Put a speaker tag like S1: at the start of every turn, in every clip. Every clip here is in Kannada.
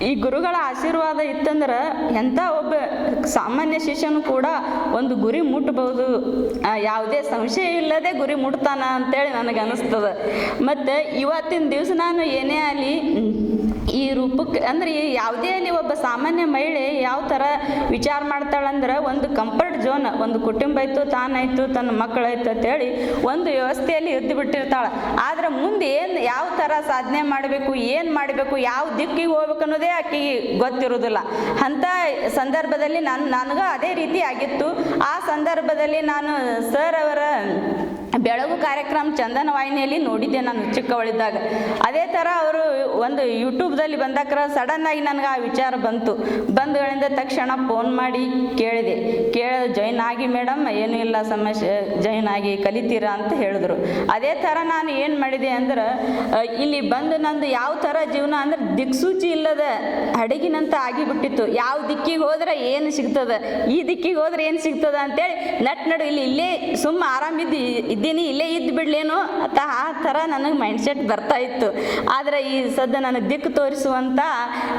S1: ಈ ಗುರುಗಳ ಆಶೀರ್ವಾದ ಇತ್ತಂದ್ರೆ ಎಂಥ ಒಬ್ಬ ಸಾಮಾನ್ಯ ಶಿಷ್ಯನು ಕೂಡ ಒಂದು ಗುರಿ ಮುಟ್ಟಬಹುದು, ಯಾವುದೇ ಸಂಶಯ ಇಲ್ಲದೆ ಗುರಿ ಮುಟ್ತಾನ ಅಂತೇಳಿ ನನಗೆ ಅನಿಸ್ತದೆ. ಮತ್ತು ಇವತ್ತಿನ ದಿವಸ ನಾನು ಏನೇ ಆಗಲಿ ಈ ರೂಪಕ್ಕೆ ಅಂದರೆ ಯಾವುದೇ ಅಲ್ಲಿ ಒಬ್ಬ ಸಾಮಾನ್ಯ ಮಹಿಳೆ ಯಾವ ಥರ ವಿಚಾರ ಮಾಡ್ತಾಳಂದ್ರೆ ಒಂದು ಕಂಫರ್ಟ್ ಝೋನ್, ಒಂದು ಕುಟುಂಬ ಆಯಿತು, ತಾನಾಯಿತು, ತನ್ನ ಮಕ್ಕಳಾಯ್ತು ಅಂತೇಳಿ ಒಂದು ವ್ಯವಸ್ಥೆಯಲ್ಲಿ ಇದ್ದು ಬಿಟ್ಟಿರ್ತಾಳೆ. ಆದರೆ ಮುಂದೆ ಯಾವ ಥರ ಸಾಧನೆ ಮಾಡಬೇಕು, ಏನು ಮಾಡಬೇಕು, ಯಾವ ದಿಕ್ಕಿಗೆ ಹೋಗ್ಬೇಕು ಅನ್ನೋದೇ ಆಕೆಗೆ ಗೊತ್ತಿರೋದಿಲ್ಲ. ಅಂಥ ಸಂದರ್ಭದಲ್ಲಿ ನನಗೂ ಅದೇ ರೀತಿ ಆಗಿತ್ತು. ಆ ಸಂದರ್ಭದಲ್ಲಿ ನಾನು ಸರ್ ಅವರ ಬೆಳಗು ಕಾರ್ಯಕ್ರಮ ಚಂದನ ವಾಹಿನಿಯಲ್ಲಿ ನೋಡಿದ್ದೆ ನಾನು ಚಿಕ್ಕವಳಿದ್ದಾಗ. ಅದೇ ಥರ ಅವರು ಒಂದು ಯೂಟ್ಯೂಬ್ದಲ್ಲಿ ಬಂದಾಕ್ರ ಸಡನ್ನಾಗಿ ನನಗೆ ಆ ವಿಚಾರ ಬಂಧುಗಳಿಂದ ತಕ್ಷಣ ಫೋನ್ ಮಾಡಿ ಕೇಳಿದೆ. ಜಾಯಿನ್ ಆಗಿ ಮೇಡಮ್, ಏನೂ ಇಲ್ಲ ಸಮಸ್ಯೆ, ಜಾಯಿನ್ ಆಗಿ ಕಲಿತೀರಾ ಅಂತ ಹೇಳಿದ್ರು. ಅದೇ ಥರ ನಾನು ಏನು ಮಾಡಿದೆ ಅಂದ್ರೆ ಇಲ್ಲಿ ಬಂದು ನಂದು ಯಾವ ಥರ ಜೀವನ ಅಂದ್ರೆ ದಿಕ್ಸೂಚಿ ಇಲ್ಲದ ಹಡಗಿನಂತ ಆಗಿಬಿಟ್ಟಿತ್ತು. ಯಾವ ದಿಕ್ಕಿಗೆ ಹೋದ್ರೆ ಏನು ಸಿಗ್ತದೆ, ಈ ದಿಕ್ಕಿಗೆ ಹೋದ್ರೆ ಏನು ಸಿಗ್ತದೆ ಅಂತೇಳಿ ನಡು ಇಲ್ಲೇ ಸುಮ್ಮ ಇದ್ದೀನಿ, ಇಲ್ಲೇ ಇದ್ದು ಬಿಡ್ಲೇನೋ ಅಂತ ಆ ಥರ ನನಗೆ ಮೈಂಡ್ಸೆಟ್ ಬರ್ತಾ ಇತ್ತು. ಆದರೆ ಈ ಸದ್ಯ ನನಗೆ ದಿಕ್ಕು ತೋರಿಸುವಂಥ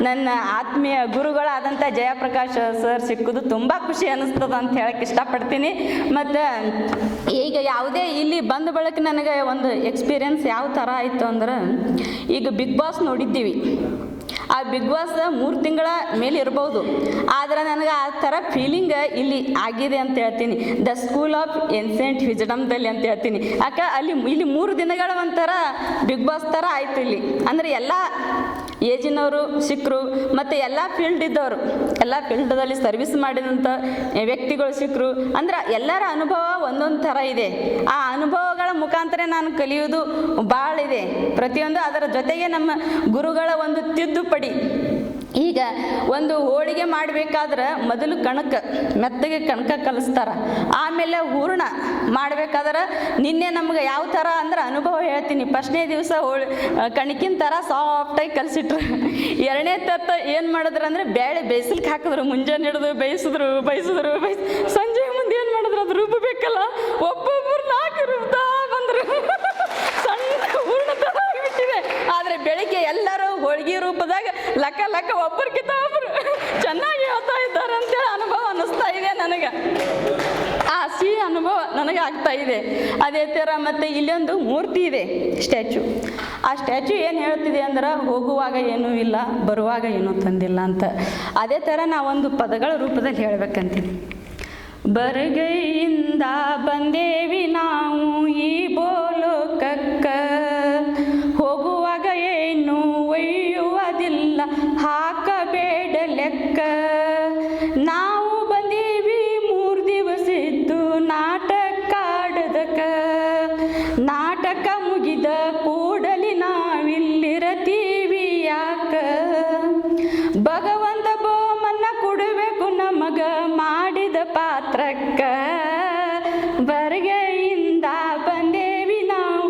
S1: ನನ್ನ ಆತ್ಮೀಯ ಗುರುಗಳಾದಂಥ ಜಯಪ್ರಕಾಶ್ ಸರ್ ಸಿಕ್ಕುದು ತುಂಬ ಖುಷಿ ಅನ್ನಿಸ್ತದೆ ಅಂತ ಹೇಳಕ್ಕೆ ಇಷ್ಟಪಡ್ತೀನಿ. ಮತ್ತು ಈಗ ಯಾವುದೇ ಇಲ್ಲಿ ಬಂದ ಬಳಕ ನನಗೆ ಒಂದು ಎಕ್ಸ್ಪೀರಿಯನ್ಸ್ ಯಾವ ಥರ ಆಯಿತು ಅಂದ್ರೆ, ಈಗ ಬಿಗ್ ಬಾಸ್ ನೋಡಿದ್ದೀವಿ. ಆ ಬಿಗ್ ಬಾಸ್ 3 ತಿಂಗಳ ಮೇಲೆ ಇರ್ಬೋದು, ಆದರೆ ನನಗೆ ಆ ಥರ ಫೀಲಿಂಗ್ ಇಲ್ಲಿ ಆಗಿದೆ ಅಂತ ಹೇಳ್ತೀನಿ. ದ ಸ್ಕೂಲ್ ಆಫ್ ಏನ್ಸೆಂಟ್ ವಿಜಡಮ್ದಲ್ಲಿ ಅಂತ ಹೇಳ್ತೀನಿ. ಯಾಕೆ ಇಲ್ಲಿ 3 ದಿನಗಳ ಒಂಥರ ಬಿಗ್ ಬಾಸ್ ಥರ ಆಯಿತು. ಇಲ್ಲಿ ಅಂದರೆ ಎಲ್ಲ ಏಜಿನವರು ಸಿಕ್ಕರು, ಮತ್ತು ಎಲ್ಲ ಫೀಲ್ಡ್ ಇದ್ದವರು, ಎಲ್ಲ ಫೀಲ್ಡಲ್ಲಿ ಸರ್ವಿಸ್ ಮಾಡಿದಂಥ ವ್ಯಕ್ತಿಗಳು ಸಿಕ್ಕರು. ಅಂದ್ರೆ ಎಲ್ಲರ ಅನುಭವ ಒಂದೊಂದು ಥರ ಇದೆ. ಆ ಅನುಭವಗಳ ಮುಖಾಂತರ ನಾನು ಕಲಿಯೋದು ಭಾಳ ಇದೆ ಪ್ರತಿಯೊಂದು. ಅದರ ಜೊತೆಗೆ ನಮ್ಮ ಗುರುಗಳ ಒಂದು ತಿದ್ದುಪಡಿ. ಈಗ ಒಂದು ಹೋಳಿಗೆ ಮಾಡಬೇಕಾದ್ರೆ ಮೊದಲು ಮೆತ್ತಗೆ ಕಣಕ ಕಲಿಸ್ತಾರೆ, ಆಮೇಲೆ ಹೂರ್ಣ ಮಾಡಬೇಕಾದ್ರೆ ನಿನ್ನೆ ನಮ್ಗೆ ಯಾವ ಥರ ಅಂದ್ರೆ ಅನುಭವ ಹೇಳ್ತೀನಿ. ಫಸ್ಟ್ನೇ ದಿವಸ ಕಣಕಿನ ಥರ ಸಾಫ್ಟಾಗಿ ಕಲಿಸಿಟ್ರು. 2ನೇ ತತ್ತ ಏನು ಮಾಡಿದ್ರು ಅಂದರೆ ಬೇಳೆ ಬೇಯಿಸ್ಲಿಕ್ಕೆ ಹಾಕಿದ್ರು. ಮುಂಜಾನೆ ಹಿಡಿದು ಬೇಯಿಸಿದ್ರು ಸಂಜೆ ಮುಂದೆ ಏನು ಮಾಡಿದ್ರು, ಅದು ರುಬ್ಬಬೇಕಲ್ಲ, ಒಬ್ಬೊಬ್ಬರು 4 ರುಬ್ತಾ ಬಂದರು. ಸಣ್ಣ ಹೂರ್ಣ ಥರ ಆಗಿಬಿಟ್ಟಿದೆ. ಆದರೆ ಬೆಳಿಗ್ಗೆ ಎಲ್ಲರೂ ಹೋಳಿಗೆ ರೂಪದಾಗ ಲಕ್ಕ ಒಬ್ಬರಿಗಿಂತ ಒಬ್ಬರು ಚೆನ್ನಾಗಿ ಹೇಳ್ತಾ ಇದ್ದಾರೆ ಅಂತೇಳಿ ಅನುಭವ ಅನ್ನಿಸ್ತಾ ಇದೆ ನನಗೆ. ಆ ಸಿಹಿ ಅನುಭವ ನನಗೆ ಆಗ್ತಾ ಇದೆ. ಅದೇ ಥರ ಮತ್ತು ಇಲ್ಲೊಂದು ಮೂರ್ತಿ ಇದೆ, ಸ್ಟ್ಯಾಚು. ಆ ಸ್ಟ್ಯಾಚು ಏನು ಹೇಳ್ತಿದೆ ಅಂದ್ರೆ, ಹೋಗುವಾಗ ಏನೂ ಇಲ್ಲ, ಬರುವಾಗ ಏನೂ ತಂದಿಲ್ಲ ಅಂತ. ಅದೇ ಥರ ನಾವೊಂದು ಪದಗಳ ರೂಪದಲ್ಲಿ ಹೇಳ್ಬೇಕಂತೀನಿ. ಬರಗೈಯಿಂದ ಬಂದೇವಿ ನಾವು ಈ ಬೋಲೋಕಕ್ಕ, ಹೋಗುವಾಗ ಏನು ಒಯ್ಯುವುದಿಲ್ಲ, ಹಾಕಬೇಡ ಲೆಕ್ಕ. ನಾವು ಬಂದೀವಿ 3 ದಿವಸ ಇದ್ದು ನಾಟಕ ಆಡದಕ್ಕ, ನಾಟಕ ಮುಗಿದ ಕೂಡಲಿ ನಾವಿಲ್ಲಿರತೀವಿ ಯಾಕ. ಭಗವಂತ ಬಹುಮಾನ ಕೊಡಬೇಕು ನಮಗ ಮಾಡಿದ ಪಾತ್ರಕ್ಕ, ಬರಗೈಯಿಂದ ಬಂದೇವಿ ನಾವು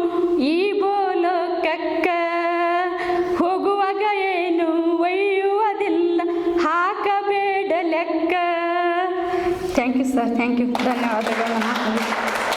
S1: ಈ ಬೋಲೋಕಕ್ಕ, ಹೋಗುವಾಗ ಏನು ಒಯ್ಯುವುದಿಲ್ಲ, ಹಾಕಬೇಡ ಲೆಕ್ಕ. Thank you sir, thank you, ಧನ್ಯವಾದಗಳು.